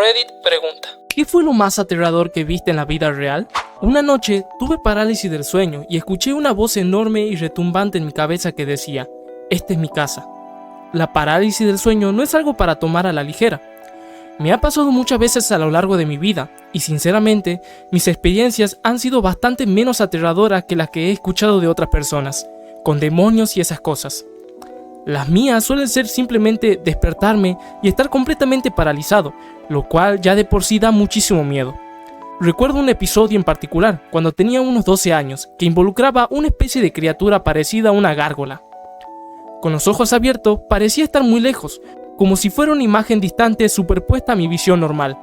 Reddit pregunta: ¿qué fue lo más aterrador que viste en la vida real? Una noche tuve parálisis del sueño y escuché una voz enorme y retumbante en mi cabeza que decía: esta es mi casa. La parálisis del sueño no es algo para tomar a la ligera. Me ha pasado muchas veces a lo largo de mi vida y sinceramente mis experiencias han sido bastante menos aterradoras que las que he escuchado de otras personas, con demonios y esas cosas. Las mías suelen ser simplemente despertarme y estar completamente paralizado, lo cual ya de por sí da muchísimo miedo. Recuerdo un episodio en particular, cuando tenía unos 12 años, que involucraba una especie de criatura parecida a una gárgola. Con los ojos abiertos, parecía estar muy lejos, como si fuera una imagen distante superpuesta a mi visión normal.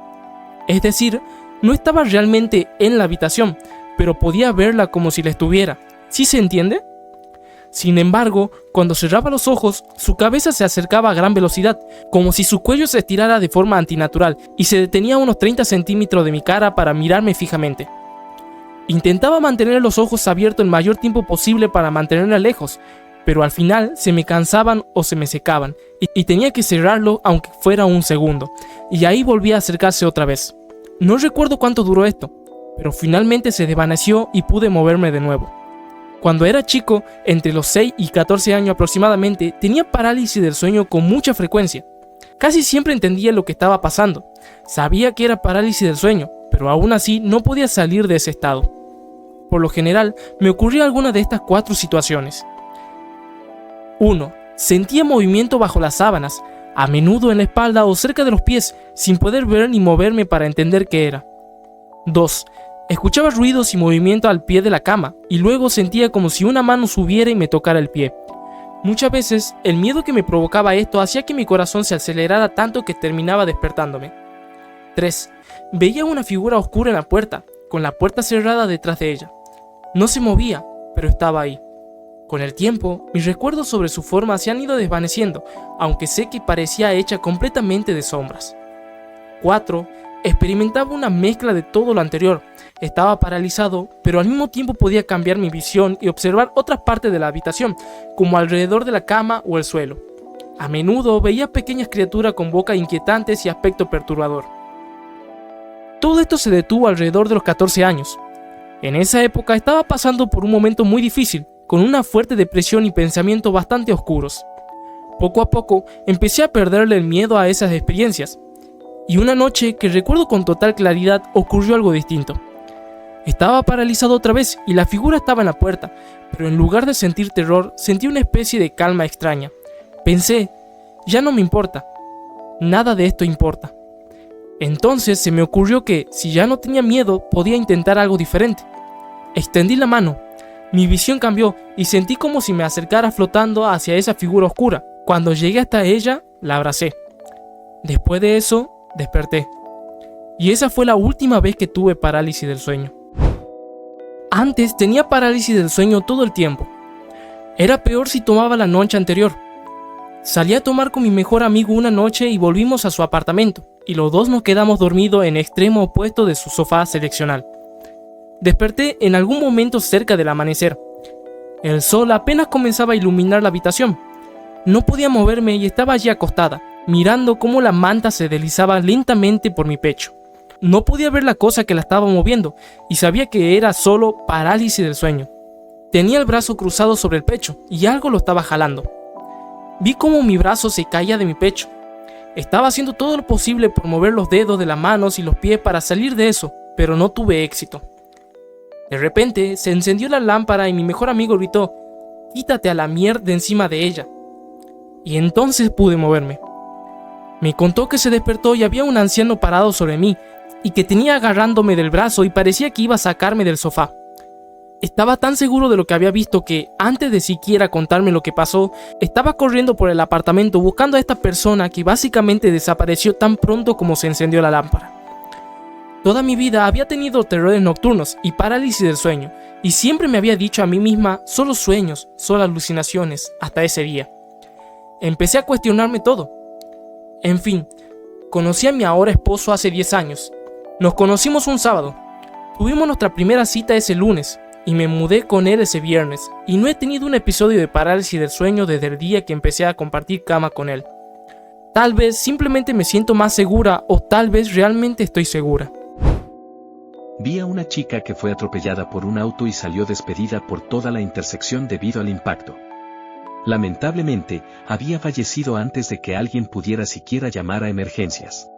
Es decir, no estaba realmente en la habitación, pero podía verla como si la estuviera. ¿Sí se entiende? Sin embargo, cuando cerraba los ojos, su cabeza se acercaba a gran velocidad, como si su cuello se estirara de forma antinatural y se detenía a unos 30 centímetros de mi cara para mirarme fijamente. Intentaba mantener los ojos abiertos el mayor tiempo posible para mantenerla lejos, pero al final se me cansaban o se me secaban, y tenía que cerrarlo aunque fuera un segundo, y ahí volvía a acercarse otra vez. No recuerdo cuánto duró esto, pero finalmente se desvaneció y pude moverme de nuevo. Cuando era chico, entre los 6 y 14 años aproximadamente, tenía parálisis del sueño con mucha frecuencia. Casi siempre entendía lo que estaba pasando. Sabía que era parálisis del sueño, pero aún así no podía salir de ese estado. Por lo general, me ocurría alguna de estas 4 situaciones. 1. Sentía movimiento bajo las sábanas, a menudo en la espalda o cerca de los pies, sin poder ver ni moverme para entender qué era. 2. Escuchaba ruidos y movimiento al pie de la cama, y luego sentía como si una mano subiera y me tocara el pie. Muchas veces, el miedo que me provocaba esto hacía que mi corazón se acelerara tanto que terminaba despertándome. 3. Veía una figura oscura en la puerta, con la puerta cerrada detrás de ella. No se movía, pero estaba ahí. Con el tiempo, mis recuerdos sobre su forma se han ido desvaneciendo, aunque sé que parecía hecha completamente de sombras. 4. Experimentaba una mezcla de todo lo anterior. Estaba paralizado, pero al mismo tiempo podía cambiar mi visión y observar otras partes de la habitación, como alrededor de la cama o el suelo. A menudo veía pequeñas criaturas con bocas inquietantes y aspecto perturbador. Todo esto se detuvo alrededor de los 14 años. En esa época estaba pasando por un momento muy difícil, con una fuerte depresión y pensamientos bastante oscuros. Poco a poco empecé a perderle el miedo a esas experiencias. Y una noche que recuerdo con total claridad ocurrió algo distinto. Estaba paralizado otra vez y la figura estaba en la puerta, pero en lugar de sentir terror, sentí una especie de calma extraña. Pensé, ya no me importa, nada de esto importa. Entonces se me ocurrió que, si ya no tenía miedo, podía intentar algo diferente. Extendí la mano, mi visión cambió y sentí como si me acercara flotando hacia esa figura oscura. Cuando llegué hasta ella, la abracé. Después de eso, desperté. Y esa fue la última vez que tuve parálisis del sueño. Antes tenía parálisis del sueño todo el tiempo. Era peor si tomaba la noche anterior. Salí a tomar con mi mejor amigo una noche y volvimos a su apartamento, y los dos nos quedamos dormidos en el extremo opuesto de su sofá seleccional. Desperté en algún momento cerca del amanecer. El sol apenas comenzaba a iluminar la habitación. No podía moverme y estaba allí acostada, mirando cómo la manta se deslizaba lentamente por mi pecho. No podía ver la cosa que la estaba moviendo y sabía que era solo parálisis del sueño. Tenía el brazo cruzado sobre el pecho y algo lo estaba jalando. Vi cómo mi brazo se caía de mi pecho. Estaba haciendo todo lo posible por mover los dedos de las manos y los pies para salir de eso, pero no tuve éxito. De repente se encendió la lámpara y mi mejor amigo gritó: «Quítate a la mierda de encima de ella». Y entonces pude moverme. Me contó que se despertó y había un anciano parado sobre mí y que tenía agarrándome del brazo y parecía que iba a sacarme del sofá. Estaba tan seguro de lo que había visto que, antes de siquiera contarme lo que pasó, estaba corriendo por el apartamento buscando a esta persona que básicamente desapareció tan pronto como se encendió la lámpara. Toda mi vida había tenido terrores nocturnos y parálisis del sueño, y siempre me había dicho a mí misma: solo sueños, solo alucinaciones, hasta ese día. Empecé a cuestionarme todo. En fin, conocí a mi ahora esposo hace 10 años. Nos conocimos un sábado. Tuvimos nuestra primera cita ese lunes, y me mudé con él ese viernes, y no he tenido un episodio de parálisis del sueño desde el día que empecé a compartir cama con él. tal vez simplemente me siento más segura o tal vez realmente estoy segura. Vi a una chica que fue atropellada por un auto y salió despedida por toda la intersección debido al impacto. Lamentablemente, había fallecido antes de que alguien pudiera siquiera llamar a emergencias.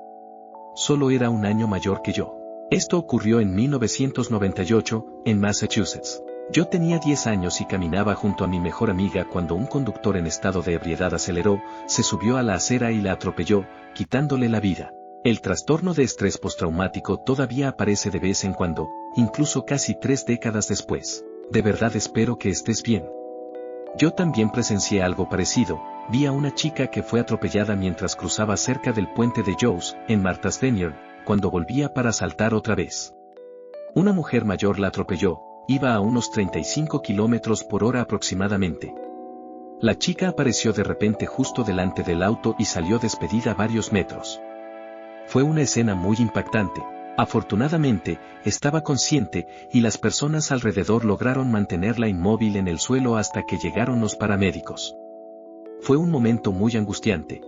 Solo era un año mayor que yo. Esto ocurrió en 1998, en Massachusetts. Yo tenía 10 años y caminaba junto a mi mejor amiga cuando un conductor en estado de ebriedad aceleró, se subió a la acera y la atropelló, quitándole la vida. El trastorno de estrés postraumático todavía aparece de vez en cuando, incluso casi 3 décadas después. De verdad espero que estés bien. Yo también presencié algo parecido. Vi a una chica que fue atropellada mientras cruzaba cerca del puente de Jones, en Martha's Vineyard, cuando volvía para saltar otra vez. Una mujer mayor la atropelló, iba a unos 35 kilómetros por hora aproximadamente. La chica apareció de repente justo delante del auto y salió despedida varios metros. Fue una escena muy impactante. Afortunadamente, estaba consciente y las personas alrededor lograron mantenerla inmóvil en el suelo hasta que llegaron los paramédicos. Fue un momento muy angustiante.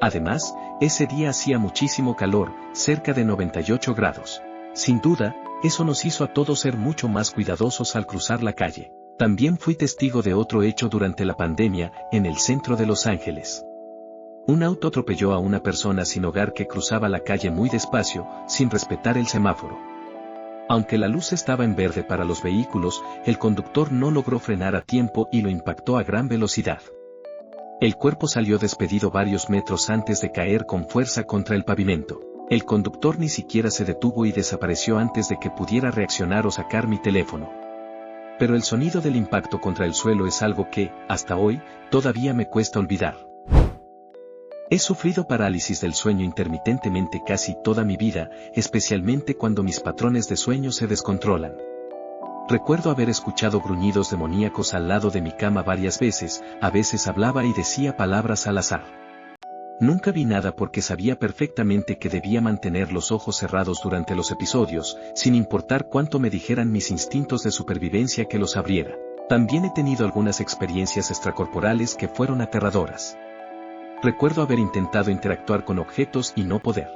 Además, ese día hacía muchísimo calor, cerca de 98 grados. Sin duda, eso nos hizo a todos ser mucho más cuidadosos al cruzar la calle. También fui testigo de otro hecho durante la pandemia, en el centro de Los Ángeles. Un auto atropelló a una persona sin hogar que cruzaba la calle muy despacio, sin respetar el semáforo. Aunque la luz estaba en verde para los vehículos, el conductor no logró frenar a tiempo y lo impactó a gran velocidad. El cuerpo salió despedido varios metros antes de caer con fuerza contra el pavimento. El conductor ni siquiera se detuvo y desapareció antes de que pudiera reaccionar o sacar mi teléfono. Pero el sonido del impacto contra el suelo es algo que, hasta hoy, todavía me cuesta olvidar. He sufrido parálisis del sueño intermitentemente casi toda mi vida, especialmente cuando mis patrones de sueño se descontrolan. Recuerdo haber escuchado gruñidos demoníacos al lado de mi cama varias veces, a veces hablaba y decía palabras al azar. Nunca vi nada porque sabía perfectamente que debía mantener los ojos cerrados durante los episodios, sin importar cuánto me dijeran mis instintos de supervivencia que los abriera. También he tenido algunas experiencias extracorporales que fueron aterradoras. Recuerdo haber intentado interactuar con objetos y no poder.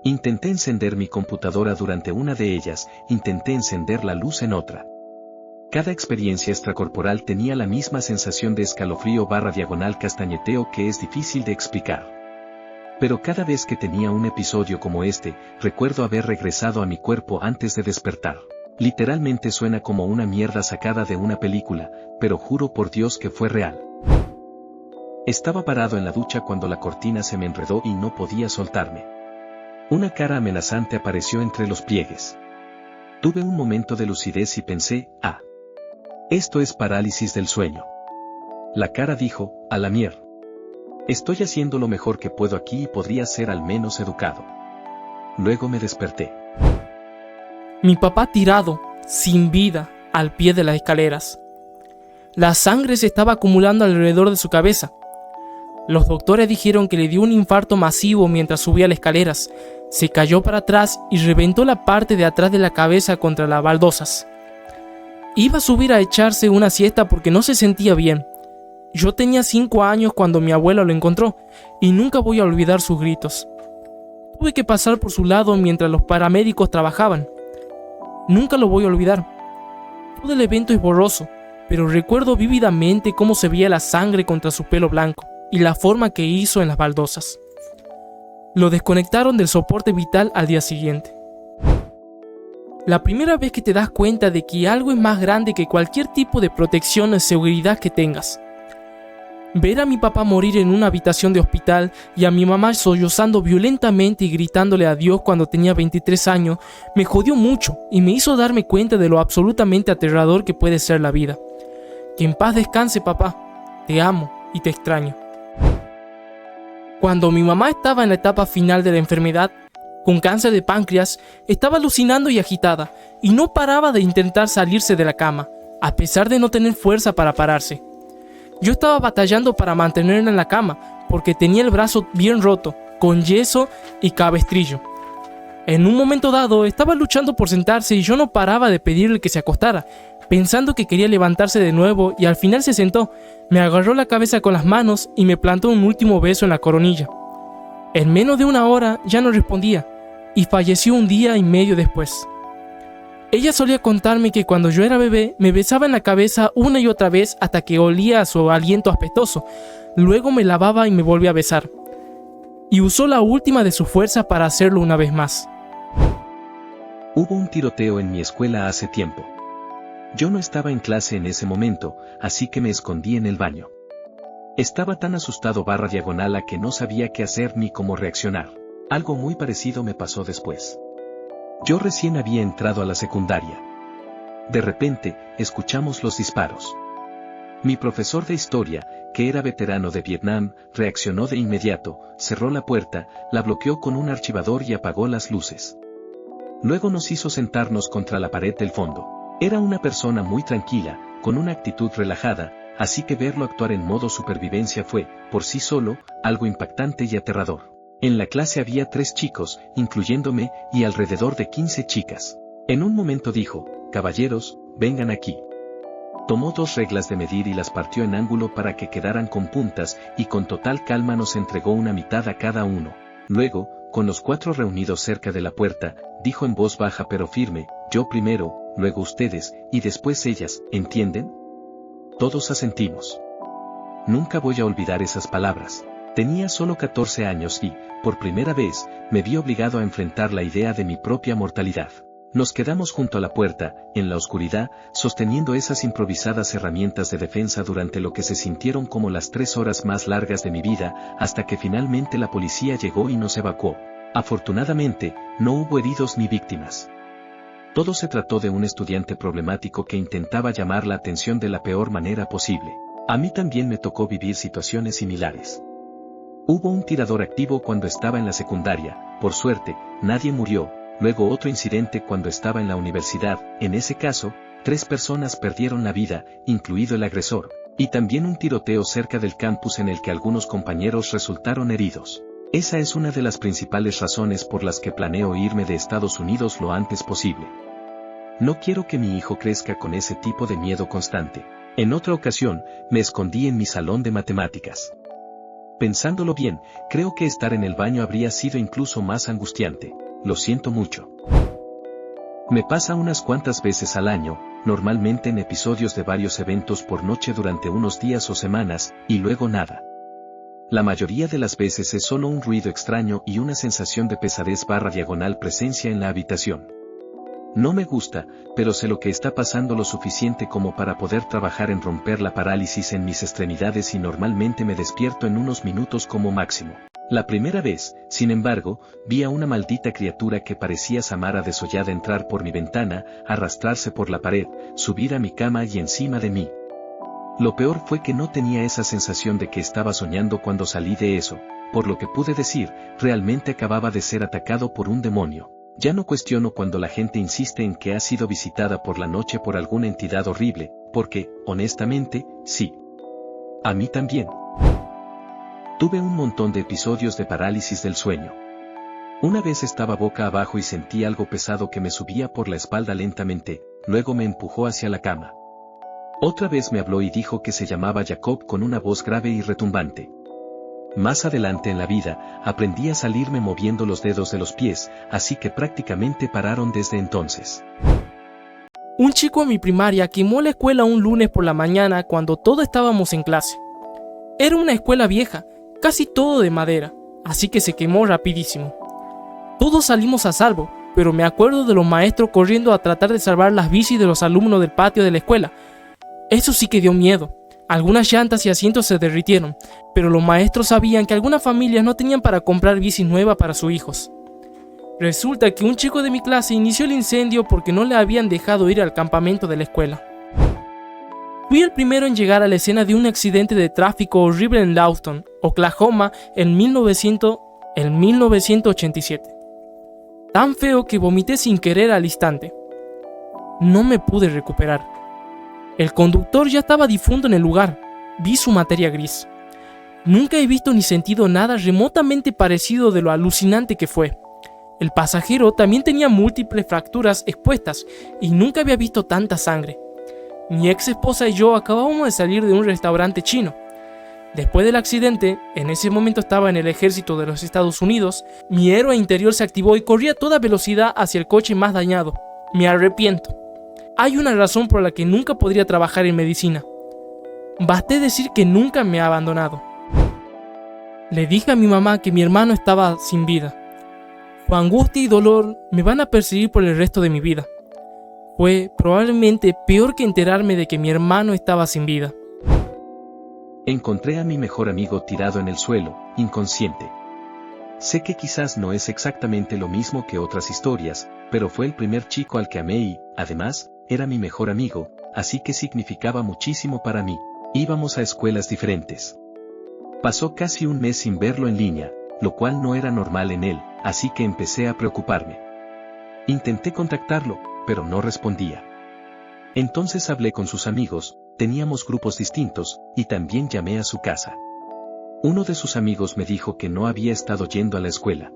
Intenté encender mi computadora durante una de ellas, intenté encender la luz en otra. Cada experiencia extracorporal tenía la misma sensación de escalofrío / castañeteo que es difícil de explicar. Pero cada vez que tenía un episodio como este, recuerdo haber regresado a mi cuerpo antes de despertar. Literalmente suena como una mierda sacada de una película, pero juro por Dios que fue real. Estaba parado en la ducha cuando la cortina se me enredó y no podía soltarme. Una cara amenazante apareció entre los pliegues. Tuve un momento de lucidez y pensé, esto es parálisis del sueño. La cara dijo, a la mierda. Estoy haciendo lo mejor que puedo aquí y podría ser al menos educado. Luego me desperté. Mi papá tirado, sin vida, al pie de las escaleras. La sangre se estaba acumulando alrededor de su cabeza. Los doctores dijeron que le dio un infarto masivo mientras subía las escaleras. Se cayó para atrás y reventó la parte de atrás de la cabeza contra las baldosas. Iba a subir a echarse una siesta porque no se sentía bien. Yo tenía 5 años cuando mi abuela lo encontró y nunca voy a olvidar sus gritos. Tuve que pasar por su lado mientras los paramédicos trabajaban. Nunca lo voy a olvidar. Todo el evento es borroso, pero recuerdo vívidamente cómo se veía la sangre contra su pelo blanco y la forma que hizo en las baldosas. Lo desconectaron del soporte vital al día siguiente. La primera vez que te das cuenta de que algo es más grande que cualquier tipo de protección o seguridad que tengas. Ver a mi papá morir en una habitación de hospital y a mi mamá sollozando violentamente y gritándole a Dios cuando tenía 23 años me jodió mucho y me hizo darme cuenta de lo absolutamente aterrador que puede ser la vida. Que en paz descanse, papá. Te amo y te extraño. Cuando mi mamá estaba en la etapa final de la enfermedad, con cáncer de páncreas, estaba alucinando y agitada, y no paraba de intentar salirse de la cama, a pesar de no tener fuerza para pararse. Yo estaba batallando para mantenerla en la cama, porque tenía el brazo bien roto, con yeso y cabestrillo. En un momento dado, estaba luchando por sentarse y yo no paraba de pedirle que se acostara, pensando que quería levantarse de nuevo y al final se sentó, me agarró la cabeza con las manos y me plantó un último beso en la coronilla. En menos de una hora ya no respondía y falleció un día y medio después. Ella solía contarme que cuando yo era bebé me besaba en la cabeza una y otra vez hasta que olía a su aliento apestoso, luego me lavaba y me volvía a besar. Y usó la última de su fuerza para hacerlo una vez más. Hubo un tiroteo en mi escuela hace tiempo. Yo no estaba en clase en ese momento, así que me escondí en el baño. Estaba tan asustado /diagonal a que no sabía qué hacer ni cómo reaccionar. Algo muy parecido me pasó después. Yo recién había entrado a la secundaria. De repente, escuchamos los disparos. Mi profesor de historia, que era veterano de Vietnam, reaccionó de inmediato, cerró la puerta, la bloqueó con un archivador y apagó las luces. Luego nos hizo sentarnos contra la pared del fondo. Era una persona muy tranquila, con una actitud relajada, así que verlo actuar en modo supervivencia fue, por sí solo, algo impactante y aterrador. En la clase había 3 chicos, incluyéndome, y alrededor de 15 chicas. En un momento dijo, «Caballeros, vengan aquí». Tomó 2 reglas de medir y las partió en ángulo para que quedaran con puntas, y con total calma nos entregó una mitad a cada uno. Luego, con los 4 reunidos cerca de la puerta, dijo en voz baja pero firme, «Yo primero, luego ustedes, y después ellas, ¿entienden?». Todos asentimos. Nunca voy a olvidar esas palabras. Tenía solo 14 años y, por primera vez, me vi obligado a enfrentar la idea de mi propia mortalidad. Nos quedamos junto a la puerta, en la oscuridad, sosteniendo esas improvisadas herramientas de defensa durante lo que se sintieron como las 3 horas más largas de mi vida, hasta que finalmente la policía llegó y nos evacuó. Afortunadamente, no hubo heridos ni víctimas. Todo se trató de un estudiante problemático que intentaba llamar la atención de la peor manera posible. A mí también me tocó vivir situaciones similares. Hubo un tirador activo cuando estaba en la secundaria, por suerte, nadie murió, luego otro incidente cuando estaba en la universidad, en ese caso, 3 personas perdieron la vida, incluido el agresor, y también un tiroteo cerca del campus en el que algunos compañeros resultaron heridos. Esa es una de las principales razones por las que planeo irme de Estados Unidos lo antes posible. No quiero que mi hijo crezca con ese tipo de miedo constante. En otra ocasión, me escondí en mi salón de matemáticas. Pensándolo bien, creo que estar en el baño habría sido incluso más angustiante. Lo siento mucho. Me pasa unas cuantas veces al año, normalmente en episodios de varios eventos por noche durante unos días o semanas, y luego nada. La mayoría de las veces es solo un ruido extraño y una sensación de pesadez /diagonal presencia en la habitación. No me gusta, pero sé lo que está pasando lo suficiente como para poder trabajar en romper la parálisis en mis extremidades y normalmente me despierto en unos minutos como máximo. La primera vez, sin embargo, vi a una maldita criatura que parecía Samara desollada entrar por mi ventana, arrastrarse por la pared, subir a mi cama y encima de mí. Lo peor fue que no tenía esa sensación de que estaba soñando cuando salí de eso, por lo que pude decir, realmente acababa de ser atacado por un demonio. Ya no cuestiono cuando la gente insiste en que ha sido visitada por la noche por alguna entidad horrible, porque, honestamente, sí. A mí también. Tuve un montón de episodios de parálisis del sueño. Una vez estaba boca abajo y sentí algo pesado que me subía por la espalda lentamente, luego me empujó hacia la cama. Otra vez me habló y dijo que se llamaba Jacob con una voz grave y retumbante. Más adelante en la vida, aprendí a salirme moviendo los dedos de los pies, así que prácticamente pararon desde entonces. Un chico en mi primaria quemó la escuela un lunes por la mañana cuando todos estábamos en clase. Era una escuela vieja, casi todo de madera, así que se quemó rapidísimo. Todos salimos a salvo, pero me acuerdo de los maestros corriendo a tratar de salvar las bicis de los alumnos del patio de la escuela. Eso sí que dio miedo. Algunas llantas y asientos se derritieron, pero los maestros sabían que algunas familias no tenían para comprar bicis nuevas para sus hijos. Resulta que un chico de mi clase inició el incendio porque no le habían dejado ir al campamento de la escuela. Fui el primero en llegar a la escena de un accidente de tráfico horrible en Lawton, Oklahoma, en 1987. Tan feo que vomité sin querer al instante. No me pude recuperar. El conductor ya estaba difunto en el lugar. Vi su materia gris. Nunca he visto ni sentido nada remotamente parecido de lo alucinante que fue. El pasajero también tenía múltiples fracturas expuestas y nunca había visto tanta sangre. Mi ex esposa y yo acabábamos de salir de un restaurante chino. Después del accidente, en ese momento estaba en el ejército de los Estados Unidos, mi héroe interior se activó y corría a toda velocidad hacia el coche más dañado. Me arrepiento. Hay una razón por la que nunca podría trabajar en medicina. Basté decir que nunca me ha abandonado. Le dije a mi mamá que mi hermano estaba sin vida. Su angustia y dolor me van a perseguir por el resto de mi vida. Fue probablemente peor que enterarme de que mi hermano estaba sin vida. Encontré a mi mejor amigo tirado en el suelo, inconsciente. Sé que quizás no es exactamente lo mismo que otras historias, pero fue el primer chico al que amé y, además, era mi mejor amigo, así que significaba muchísimo para mí. Íbamos a escuelas diferentes. Pasó casi un mes sin verlo en línea, lo cual no era normal en él, así que empecé a preocuparme. Intenté contactarlo, pero no respondía. Entonces hablé con sus amigos, teníamos grupos distintos, y también llamé a su casa. Uno de sus amigos me dijo que no había estado yendo a la escuela.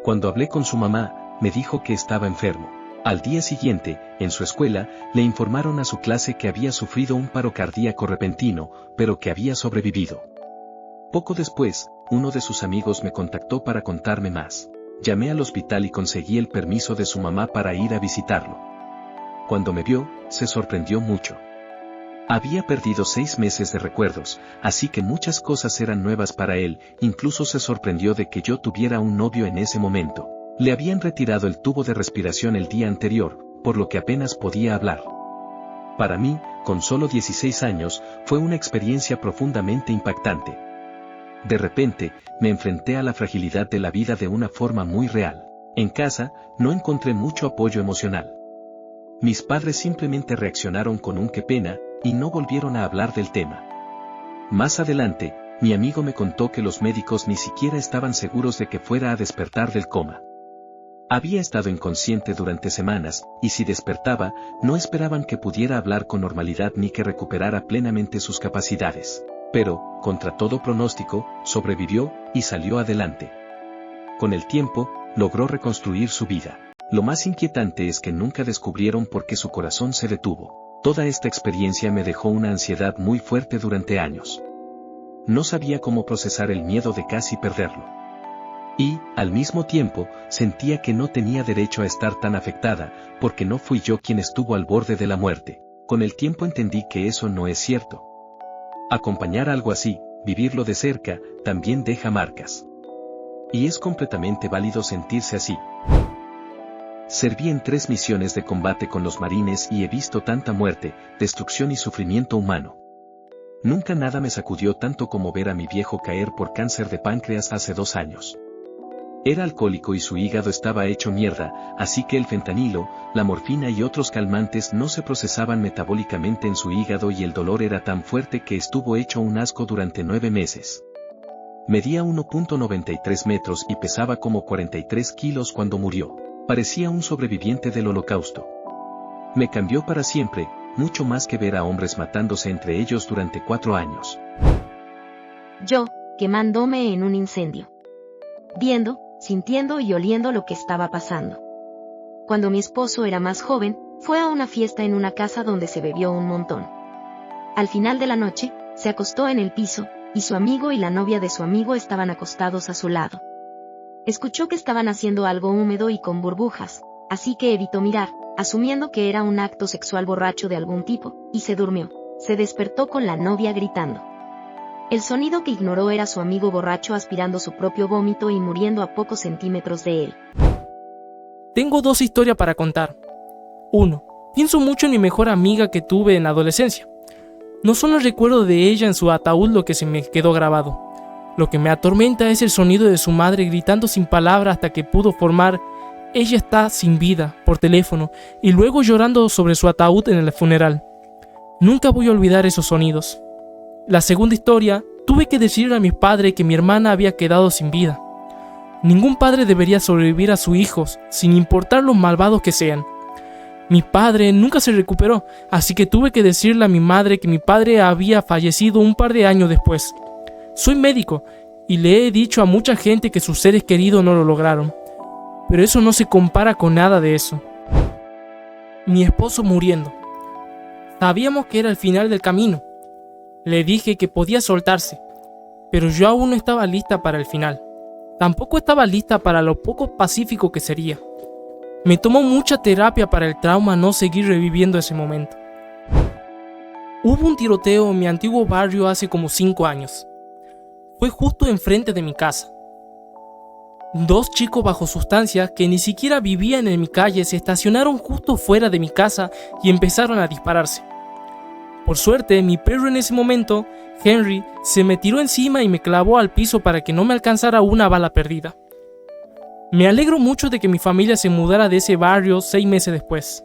Cuando hablé con su mamá, me dijo que estaba enfermo. Al día siguiente, en su escuela, le informaron a su clase que había sufrido un paro cardíaco repentino, pero que había sobrevivido. Poco después, uno de sus amigos me contactó para contarme más. Llamé al hospital y conseguí el permiso de su mamá para ir a visitarlo. Cuando me vio, se sorprendió mucho. Había perdido 6 meses de recuerdos, así que muchas cosas eran nuevas para él, incluso se sorprendió de que yo tuviera un novio en ese momento. Le habían retirado el tubo de respiración el día anterior, por lo que apenas podía hablar. Para mí, con solo 16 años, fue una experiencia profundamente impactante. De repente, me enfrenté a la fragilidad de la vida de una forma muy real. En casa, no encontré mucho apoyo emocional. Mis padres simplemente reaccionaron con un qué pena, y no volvieron a hablar del tema. Más adelante, mi amigo me contó que los médicos ni siquiera estaban seguros de que fuera a despertar del coma. Había estado inconsciente durante semanas, y si despertaba, no esperaban que pudiera hablar con normalidad ni que recuperara plenamente sus capacidades. Pero, contra todo pronóstico, sobrevivió y salió adelante. Con el tiempo, logró reconstruir su vida. Lo más inquietante es que nunca descubrieron por qué su corazón se detuvo. Toda esta experiencia me dejó una ansiedad muy fuerte durante años. No sabía cómo procesar el miedo de casi perderlo. Y, al mismo tiempo, sentía que no tenía derecho a estar tan afectada, porque no fui yo quien estuvo al borde de la muerte. Con el tiempo entendí que eso no es cierto. Acompañar algo así, vivirlo de cerca, también deja marcas. Y es completamente válido sentirse así. Serví en 3 misiones de combate con los marines y he visto tanta muerte, destrucción y sufrimiento humano. Nunca nada me sacudió tanto como ver a mi viejo caer por cáncer de páncreas hace 2 años. Era alcohólico y su hígado estaba hecho mierda, así que el fentanilo, la morfina y otros calmantes no se procesaban metabólicamente en su hígado y el dolor era tan fuerte que estuvo hecho un asco durante 9 meses. Medía 1.93 metros y pesaba como 43 kilos cuando murió. Parecía un sobreviviente del Holocausto. Me cambió para siempre, mucho más que ver a hombres matándose entre ellos durante 4 años. Yo, quemándome en un incendio. Viendo, sintiendo y oliendo lo que estaba pasando. Cuando mi esposo era más joven, fue a una fiesta en una casa donde se bebió un montón. Al final de la noche, se acostó en el piso, y su amigo y la novia de su amigo estaban acostados a su lado. Escuchó que estaban haciendo algo húmedo y con burbujas, así que evitó mirar, asumiendo que era un acto sexual borracho de algún tipo, y se durmió. Se despertó con la novia gritando. El sonido que ignoró era su amigo borracho aspirando su propio vómito y muriendo a pocos centímetros de él. Tengo 2 historias para contar. 1. Pienso mucho en mi mejor amiga que tuve en la adolescencia. No solo recuerdo de ella en su ataúd lo que se me quedó grabado. Lo que me atormenta es el sonido de su madre gritando sin palabras hasta que pudo formar "ella está sin vida" por teléfono y luego llorando sobre su ataúd en el funeral. Nunca voy a olvidar esos sonidos. La segunda historia, tuve que decirle a mis padres que mi hermana había quedado sin vida. Ningún padre debería sobrevivir a sus hijos, sin importar lo malvados que sean. Mi padre nunca se recuperó, así que tuve que decirle a mi madre que mi padre había fallecido un par de años después. Soy médico, y le he dicho a mucha gente que sus seres queridos no lo lograron. Pero eso no se compara con nada de eso. Mi esposo muriendo. Sabíamos que era el final del camino. Le dije que podía soltarse, pero yo aún no estaba lista para el final. Tampoco estaba lista para lo poco pacífico que sería. Me tomó mucha terapia para el trauma no seguir reviviendo ese momento. Hubo un tiroteo en mi antiguo barrio hace como 5 años. Fue justo enfrente de mi casa. 2 chicos bajo sustancias que ni siquiera vivían en mi calle se estacionaron justo fuera de mi casa y empezaron a dispararse. Por suerte, mi perro en ese momento, Henry, se me tiró encima y me clavó al piso para que no me alcanzara una bala perdida. Me alegro mucho de que mi familia se mudara de ese barrio 6 meses después.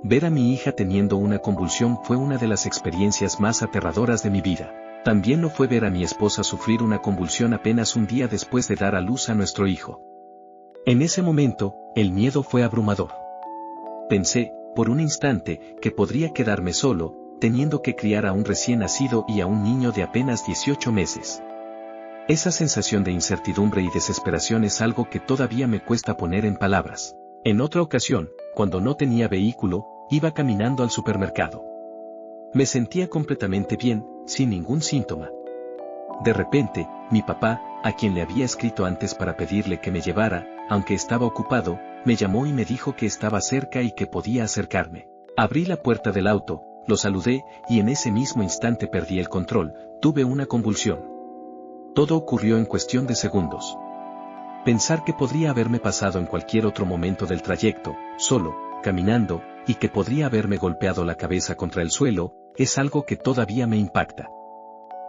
Ver a mi hija teniendo una convulsión fue una de las experiencias más aterradoras de mi vida. También lo fue ver a mi esposa sufrir una convulsión apenas un día después de dar a luz a nuestro hijo. En ese momento, el miedo fue abrumador. Pensé, por un instante, que podría quedarme solo, teniendo que criar a un recién nacido y a un niño de apenas 18 meses. Esa sensación de incertidumbre y desesperación es algo que todavía me cuesta poner en palabras. En otra ocasión, cuando no tenía vehículo, iba caminando al supermercado. Me sentía completamente bien, sin ningún síntoma. De repente, mi papá, a quien le había escrito antes para pedirle que me llevara, aunque estaba ocupado, me llamó y me dijo que estaba cerca y que podía acercarme. Abrí la puerta del auto, lo saludé, y en ese mismo instante perdí el control, tuve una convulsión. Todo ocurrió en cuestión de segundos. Pensar que podría haberme pasado en cualquier otro momento del trayecto, solo, caminando, y que podría haberme golpeado la cabeza contra el suelo, es algo que todavía me impacta.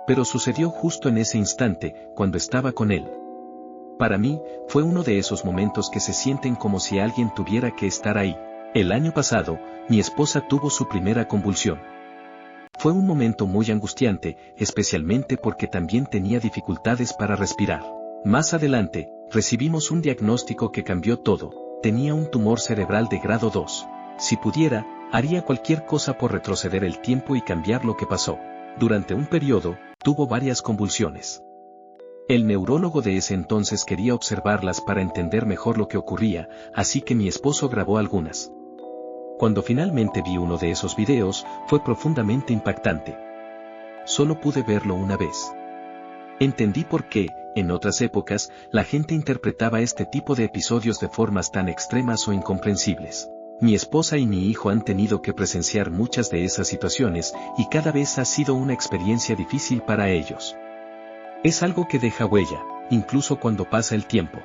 Pero sucedió justo en ese instante, cuando estaba con él. Para mí, fue uno de esos momentos que se sienten como si alguien tuviera que estar ahí. El año pasado, mi esposa tuvo su primera convulsión. Fue un momento muy angustiante, especialmente porque también tenía dificultades para respirar. Más adelante, recibimos un diagnóstico que cambió todo. Tenía un tumor cerebral de grado 2. Si pudiera, haría cualquier cosa por retroceder el tiempo y cambiar lo que pasó. Durante un periodo, tuvo varias convulsiones. El neurólogo de ese entonces quería observarlas para entender mejor lo que ocurría, así que mi esposo grabó algunas. Cuando finalmente vi uno de esos videos, fue profundamente impactante. Solo pude verlo una vez. Entendí por qué, en otras épocas, la gente interpretaba este tipo de episodios de formas tan extremas o incomprensibles. Mi esposa y mi hijo han tenido que presenciar muchas de esas situaciones, y cada vez ha sido una experiencia difícil para ellos. Es algo que deja huella, incluso cuando pasa el tiempo.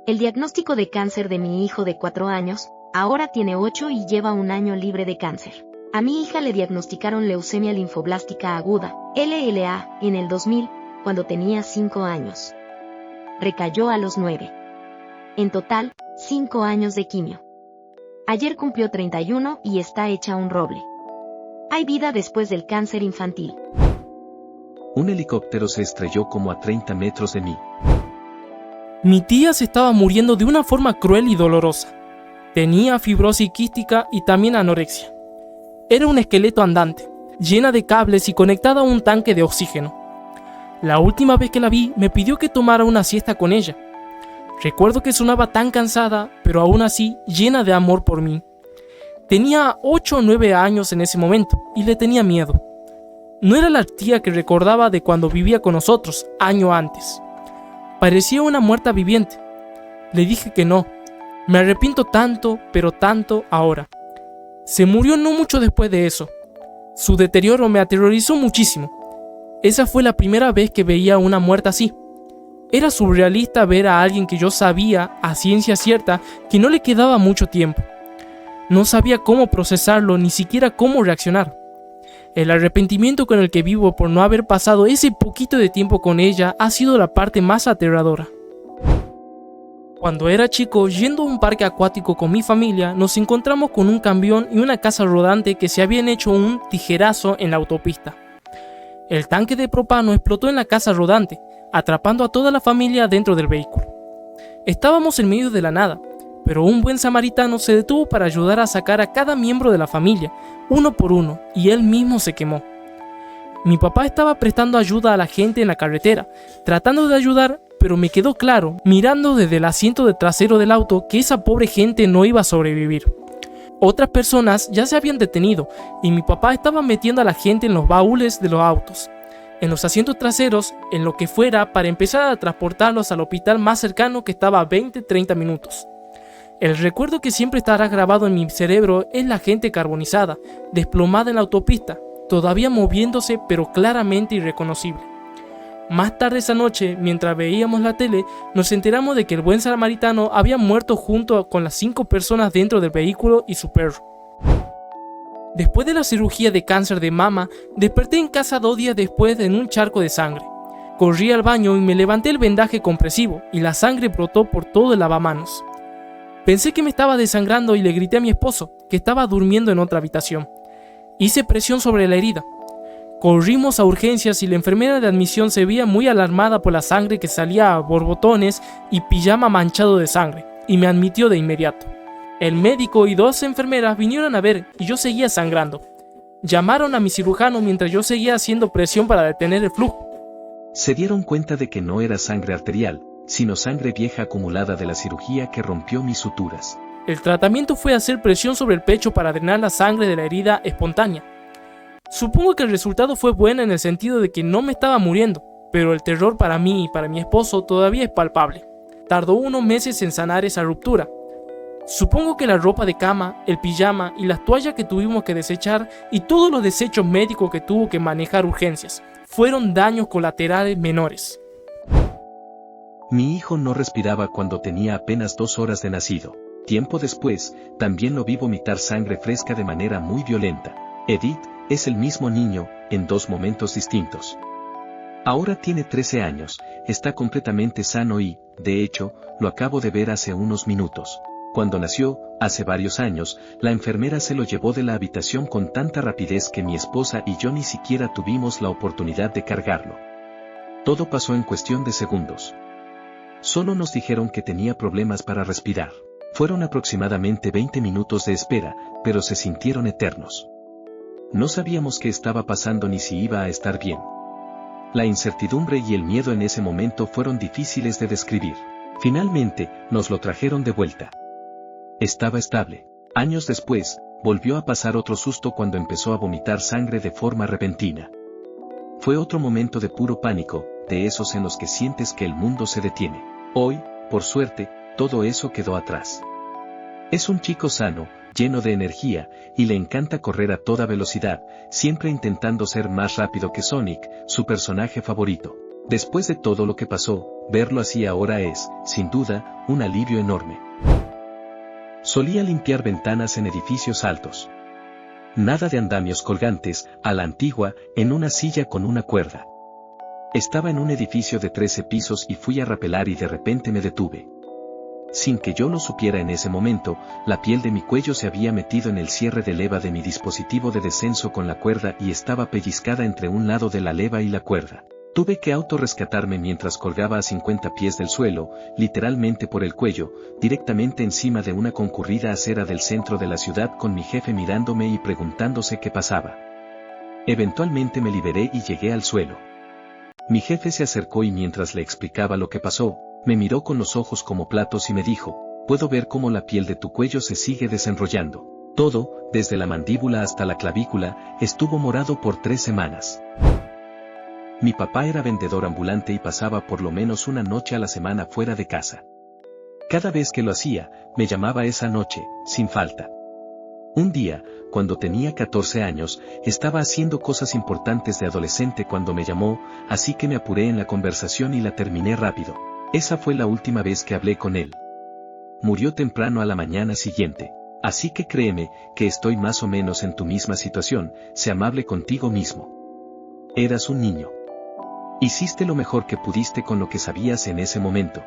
El diagnóstico de cáncer de mi hijo de 4 años, ahora tiene 8 y lleva 1 año libre de cáncer. A mi hija le diagnosticaron leucemia linfoblástica aguda, LLA, en el 2000, cuando tenía 5 años. Recayó a los 9. En total, 5 años de quimio. Ayer cumplió 31 y está hecha un roble. Hay vida después del cáncer infantil. Un helicóptero se estrelló como a 30 metros de mí. Mi tía se estaba muriendo de una forma cruel y dolorosa. Tenía fibrosis quística y también anorexia. Era un esqueleto andante, llena de cables y conectada a un tanque de oxígeno. La última vez que la vi, me pidió que tomara una siesta con ella. Recuerdo que sonaba tan cansada, pero aún así llena de amor por mí. Tenía 8 o 9 años en ese momento y le tenía miedo. No era la tía que recordaba de cuando vivía con nosotros, año antes. Parecía una muerta viviente. Le dije que no. Me arrepiento tanto, pero tanto ahora. Se murió no mucho después de eso. Su deterioro me aterrorizó muchísimo. Esa fue la primera vez que veía a una muerta así. Era surrealista ver a alguien que yo sabía, a ciencia cierta, que no le quedaba mucho tiempo. No sabía cómo procesarlo, ni siquiera cómo reaccionar. El arrepentimiento con el que vivo por no haber pasado ese poquito de tiempo con ella ha sido la parte más aterradora. Cuando era chico, yendo a un parque acuático con mi familia, nos encontramos con un camión y una casa rodante que se habían hecho un tijerazo en la autopista. El tanque de propano explotó en la casa rodante, atrapando a toda la familia dentro del vehículo. Estábamos en medio de la nada, pero un buen samaritano se detuvo para ayudar a sacar a cada miembro de la familia, uno por uno, y él mismo se quemó. Mi papá estaba prestando ayuda a la gente en la carretera, tratando de ayudar, pero me quedó claro, mirando desde el asiento de trasero del auto, que esa pobre gente no iba a sobrevivir. Otras personas ya se habían detenido y mi papá estaba metiendo a la gente en los baúles de los autos, en los asientos traseros, en lo que fuera, para empezar a transportarlos al hospital más cercano que estaba a 20-30 minutos. El recuerdo que siempre estará grabado en mi cerebro es la gente carbonizada, desplomada en la autopista, todavía moviéndose pero claramente irreconocible. Más tarde esa noche, mientras veíamos la tele, nos enteramos de que el buen samaritano había muerto junto con las 5 personas dentro del vehículo y su perro. Después de la cirugía de cáncer de mama, desperté en casa 2 días después en un charco de sangre. Corrí al baño y me levanté el vendaje compresivo y la sangre brotó por todo el lavamanos. Pensé que me estaba desangrando y le grité a mi esposo, que estaba durmiendo en otra habitación. Hice presión sobre la herida. Corrimos a urgencias y la enfermera de admisión se veía muy alarmada por la sangre que salía a borbotones y pijama manchado de sangre, y me admitió de inmediato. El médico y 2 enfermeras vinieron a ver y yo seguía sangrando. Llamaron a mi cirujano mientras yo seguía haciendo presión para detener el flujo. Se dieron cuenta de que no era sangre arterial, sino sangre vieja acumulada de la cirugía que rompió mis suturas. El tratamiento fue hacer presión sobre el pecho para drenar la sangre de la herida espontánea. Supongo que el resultado fue bueno en el sentido de que no me estaba muriendo, pero el terror para mí y para mi esposo todavía es palpable. Tardó unos meses en sanar esa ruptura. Supongo que la ropa de cama, el pijama y las toallas que tuvimos que desechar y todos los desechos médicos que tuvo que manejar urgencias fueron daños colaterales menores. Mi hijo no respiraba cuando tenía apenas 2 horas de nacido. Tiempo después, también lo vi vomitar sangre fresca de manera muy violenta. Edith es el mismo niño, en 2 momentos distintos. Ahora tiene 13 años, está completamente sano y, de hecho, lo acabo de ver hace unos minutos. Cuando nació, hace varios años, la enfermera se lo llevó de la habitación con tanta rapidez que mi esposa y yo ni siquiera tuvimos la oportunidad de cargarlo. Todo pasó en cuestión de segundos. Solo nos dijeron que tenía problemas para respirar. Fueron aproximadamente 20 minutos de espera, pero se sintieron eternos. No sabíamos qué estaba pasando ni si iba a estar bien. La incertidumbre y el miedo en ese momento fueron difíciles de describir. Finalmente, nos lo trajeron de vuelta. Estaba estable. Años después, volvió a pasar otro susto cuando empezó a vomitar sangre de forma repentina. Fue otro momento de puro pánico, de esos en los que sientes que el mundo se detiene. Hoy, por suerte, todo eso quedó atrás. Es un chico sano, lleno de energía, y le encanta correr a toda velocidad, siempre intentando ser más rápido que Sonic, su personaje favorito. Después de todo lo que pasó, verlo así ahora es, sin duda, un alivio enorme. Solía limpiar ventanas en edificios altos. Nada de andamios colgantes, a la antigua, en una silla con una cuerda. Estaba en un edificio de 13 pisos y fui a rapelar y de repente me detuve. Sin que yo lo supiera en ese momento, la piel de mi cuello se había metido en el cierre de leva de mi dispositivo de descenso con la cuerda y estaba pellizcada entre un lado de la leva y la cuerda. Tuve que autorrescatarme mientras colgaba a 50 pies del suelo, literalmente por el cuello, directamente encima de una concurrida acera del centro de la ciudad con mi jefe mirándome y preguntándose qué pasaba. Eventualmente me liberé y llegué al suelo. Mi jefe se acercó y mientras le explicaba lo que pasó, me miró con los ojos como platos y me dijo, puedo ver cómo la piel de tu cuello se sigue desenrollando. Todo, desde la mandíbula hasta la clavícula, estuvo morado por 3 semanas. Mi papá era vendedor ambulante y pasaba por lo menos una noche a la semana fuera de casa. Cada vez que lo hacía, me llamaba esa noche, sin falta. Un día, cuando tenía 14 años, estaba haciendo cosas importantes de adolescente cuando me llamó, así que me apuré en la conversación y la terminé rápido. Esa fue la última vez que hablé con él. Murió temprano a la mañana siguiente. Así que créeme, que estoy más o menos en tu misma situación, sé amable contigo mismo. Eras un niño. Hiciste lo mejor que pudiste con lo que sabías en ese momento.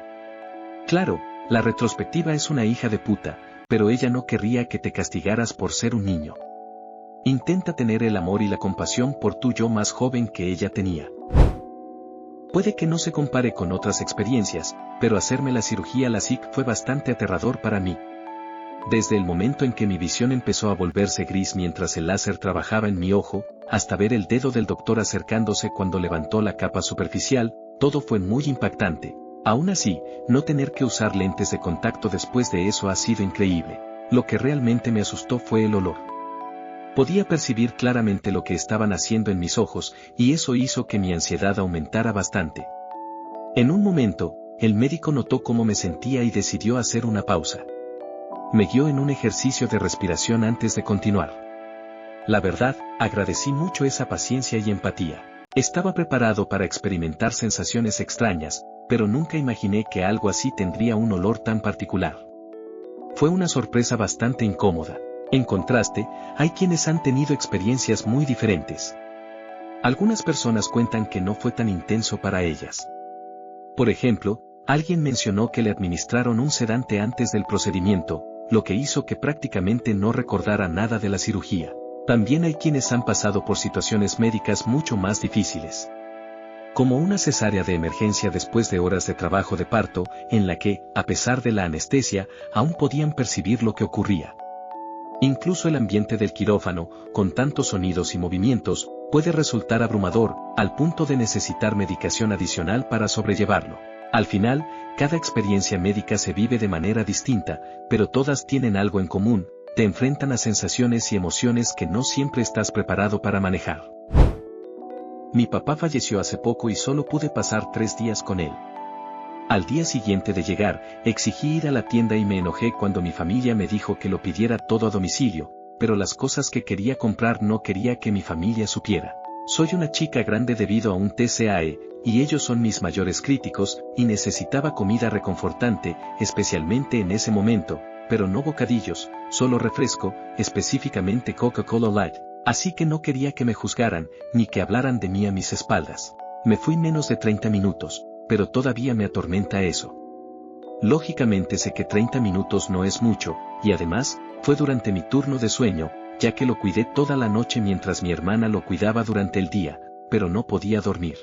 Claro, la retrospectiva es una hija de puta, pero ella no querría que te castigaras por ser un niño. Intenta tener el amor y la compasión por tu yo más joven que ella tenía. Puede que no se compare con otras experiencias, pero hacerme la cirugía LASIK fue bastante aterrador para mí. Desde el momento en que mi visión empezó a volverse gris mientras el láser trabajaba en mi ojo, hasta ver el dedo del doctor acercándose cuando levantó la capa superficial, todo fue muy impactante. Aún así, no tener que usar lentes de contacto después de eso ha sido increíble. Lo que realmente me asustó fue el olor. Podía percibir claramente lo que estaban haciendo en mis ojos, y eso hizo que mi ansiedad aumentara bastante. En un momento, el médico notó cómo me sentía y decidió hacer una pausa. Me guió en un ejercicio de respiración antes de continuar. La verdad, agradecí mucho esa paciencia y empatía. Estaba preparado para experimentar sensaciones extrañas, pero nunca imaginé que algo así tendría un olor tan particular. Fue una sorpresa bastante incómoda. En contraste, hay quienes han tenido experiencias muy diferentes. Algunas personas cuentan que no fue tan intenso para ellas. Por ejemplo, alguien mencionó que le administraron un sedante antes del procedimiento, lo que hizo que prácticamente no recordara nada de la cirugía. También hay quienes han pasado por situaciones médicas mucho más difíciles, como una cesárea de emergencia después de horas de trabajo de parto, en la que, a pesar de la anestesia, aún podían percibir lo que ocurría. Incluso el ambiente del quirófano, con tantos sonidos y movimientos, puede resultar abrumador, al punto de necesitar medicación adicional para sobrellevarlo. Al final, cada experiencia médica se vive de manera distinta, pero todas tienen algo en común: te enfrentan a sensaciones y emociones que no siempre estás preparado para manejar. Mi papá falleció hace poco y solo pude pasar 3 días con él. Al día siguiente de llegar, exigí ir a la tienda y me enojé cuando mi familia me dijo que lo pidiera todo a domicilio, pero las cosas que quería comprar no quería que mi familia supiera. Soy una chica grande debido a un TCAE, y ellos son mis mayores críticos, y necesitaba comida reconfortante, especialmente en ese momento, pero no bocadillos, solo refresco, específicamente Coca-Cola Light, así que no quería que me juzgaran, ni que hablaran de mí a mis espaldas. Me fui menos de 30 minutos, pero todavía me atormenta eso. Lógicamente sé que 30 minutos no es mucho, y además, fue durante mi turno de sueño, ya que lo cuidé toda la noche mientras mi hermana lo cuidaba durante el día, pero no podía dormir.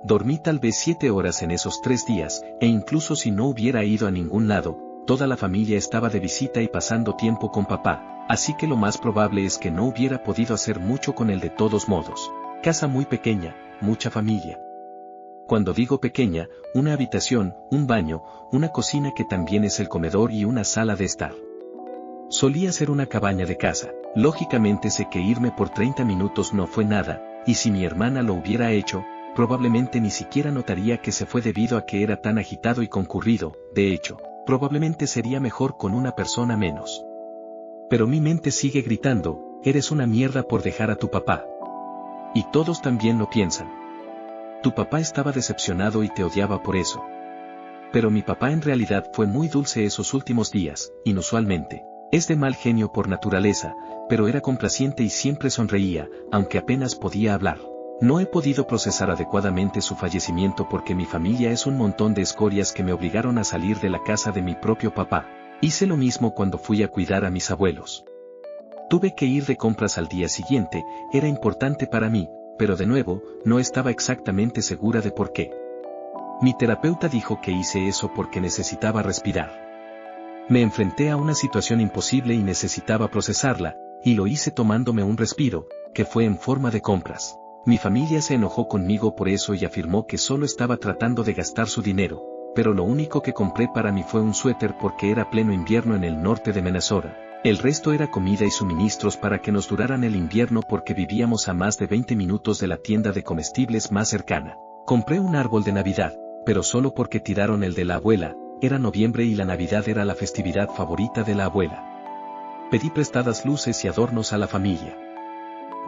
Dormí tal vez 7 horas en esos 3 días, e incluso si no hubiera ido a ningún lado, toda la familia estaba de visita y pasando tiempo con papá, así que lo más probable es que no hubiera podido hacer mucho con él de todos modos. Casa muy pequeña, mucha familia. Cuando digo pequeña, una habitación, un baño, una cocina que también es el comedor y una sala de estar. Solía ser una cabaña de casa. Lógicamente sé que irme por 30 minutos no fue nada, y si mi hermana lo hubiera hecho, probablemente ni siquiera notaría que se fue debido a que era tan agitado y concurrido. De hecho, probablemente sería mejor con una persona menos. Pero mi mente sigue gritando: eres una mierda por dejar a tu papá. Y todos también lo piensan. Tu papá estaba decepcionado y te odiaba por eso. Pero mi papá en realidad fue muy dulce esos últimos días, inusualmente. Es de mal genio por naturaleza, pero era complaciente y siempre sonreía, aunque apenas podía hablar. No he podido procesar adecuadamente su fallecimiento porque mi familia es un montón de escorias que me obligaron a salir de la casa de mi propio papá. Hice lo mismo cuando fui a cuidar a mis abuelos. Tuve que ir de compras al día siguiente, era importante para mí, pero de nuevo, no estaba exactamente segura de por qué. Mi terapeuta dijo que hice eso porque necesitaba respirar. Me enfrenté a una situación imposible y necesitaba procesarla, y lo hice tomándome un respiro, que fue en forma de compras. Mi familia se enojó conmigo por eso y afirmó que solo estaba tratando de gastar su dinero, pero lo único que compré para mí fue un suéter porque era pleno invierno en el norte de Minnesota. El resto era comida y suministros para que nos duraran el invierno porque vivíamos a más de 20 minutos de la tienda de comestibles más cercana. Compré un árbol de Navidad, pero solo porque tiraron el de la abuela. Era noviembre y la Navidad era la festividad favorita de la abuela. Pedí prestadas luces y adornos a la familia.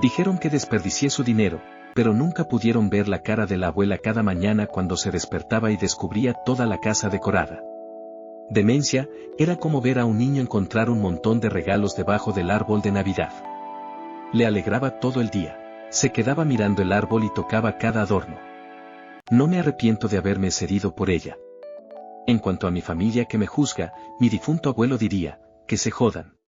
Dijeron que desperdicié su dinero, pero nunca pudieron ver la cara de la abuela cada mañana cuando se despertaba y descubría toda la casa decorada. Demencia, era como ver a un niño encontrar un montón de regalos debajo del árbol de Navidad. Le alegraba todo el día. Se quedaba mirando el árbol y tocaba cada adorno. No me arrepiento de haberme cedido por ella. En cuanto a mi familia que me juzga, mi difunto abuelo diría: que se jodan.